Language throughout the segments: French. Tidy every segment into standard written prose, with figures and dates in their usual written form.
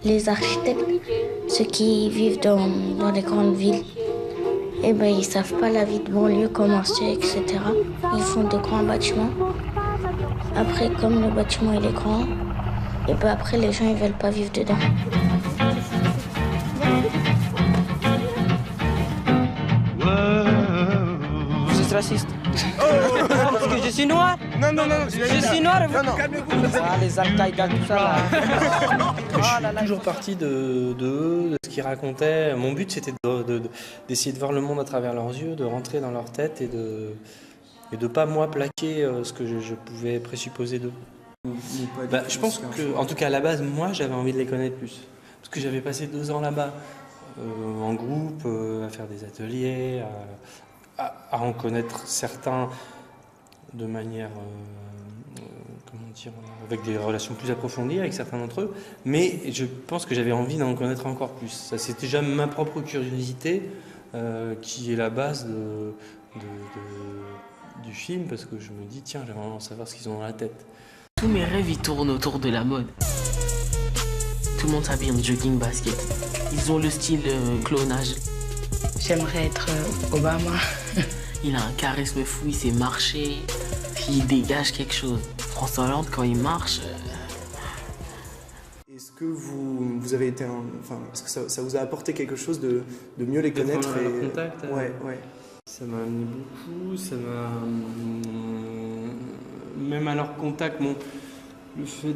Les architectes, ceux qui vivent dans les grandes villes, eh ben, ils ne savent pas la vie de banlieue, comment c'est, etc. Ils font de grands bâtiments. Après, comme le bâtiment il est grand, et ben après les gens ils veulent pas vivre dedans. Vous êtes raciste. Parce que je suis noir. Non, Je suis noir et vous. Ah, les Al-Qaïda, tout ça là. Je suis toujours parti de ce qu'ils racontaient. Mon but c'était d'essayer de voir le monde à travers leurs yeux, de rentrer dans leur tête et de pas moi plaquer ce que je pouvais présupposer d'eux. Je pense que, en tout cas à la base, moi j'avais envie de les connaître plus. Parce que j'avais passé 2 ans là-bas, en groupe, à faire des ateliers, à en connaître certains de manière, avec des relations plus approfondies avec certains d'entre eux. Mais je pense que j'avais envie d'en connaître encore plus. Ça, c'était déjà ma propre curiosité qui est la base du film, parce que je me dis, tiens, j'aimerais vraiment savoir ce qu'ils ont dans la tête. Tous mes rêves, ils tournent autour de la mode. Tout le monde s'habille en jogging basket. Ils ont le style clonage. J'aimerais être Obama. Il a un charisme fou, il sait marcher. Il dégage quelque chose. François Hollande, quand il marche... Est-ce que vous avez été est-ce que ça vous a apporté quelque chose de mieux les connaître et contact, ouais. Ça m'a amené beaucoup, ça m'a... Même à leur contact, le fait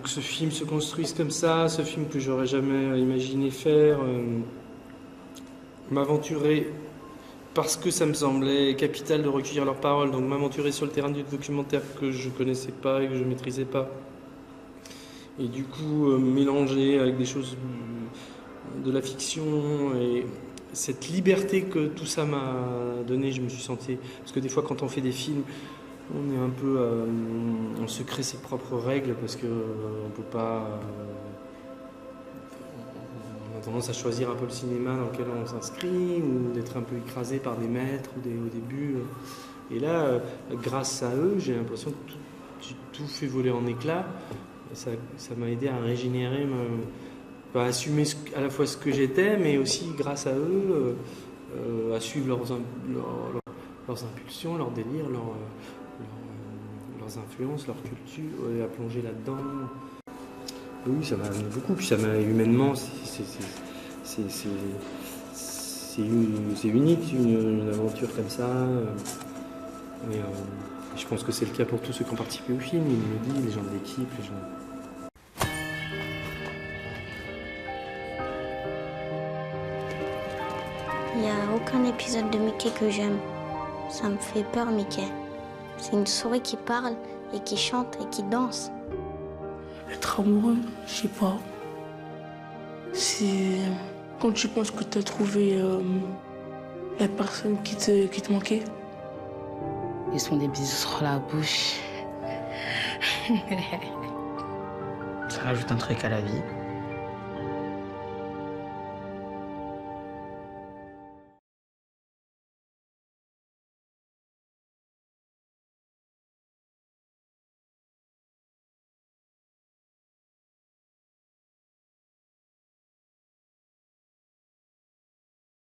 que ce film se construise comme ça, ce film que j'aurais jamais imaginé faire, m'aventurer parce que ça me semblait capital de recueillir leurs paroles, donc m'aventurer sur le terrain du documentaire que je connaissais pas et que je maîtrisais pas. Et du coup, mélanger avec des choses de la fiction et cette liberté que tout ça m'a donné, je me suis senti... Parce que des fois, quand on fait des films, on est un peu... on se crée ses propres règles parce qu'on ne peut pas... on a tendance à choisir un peu le cinéma dans lequel on s'inscrit ou d'être un peu écrasé par des maîtres au début. Et là, grâce à eux, j'ai l'impression que tout fait voler en éclats. Ça m'a aidé à régénérer, à assumer à la fois ce que j'étais, mais aussi grâce à eux, à suivre leurs impulsions, leurs délires, leurs influences, leur culture, et à plonger là-dedans. Oui, ça m'a amené beaucoup, puis ça m'a humainement, c'est unique, une aventure comme ça. Et, je pense que c'est le cas pour tous ceux qui ont participé au film, ils me disent, les gens de l'équipe, les gens... Il n'y a aucun épisode de Mickey que j'aime. Ça me fait peur, Mickey. C'est une souris qui parle et qui chante et qui danse. Être amoureux, je sais pas. C'est quand tu penses que tu as trouvé la personne qui te manquait. Ils se font des bisous sur la bouche. Ça rajoute un truc à la vie.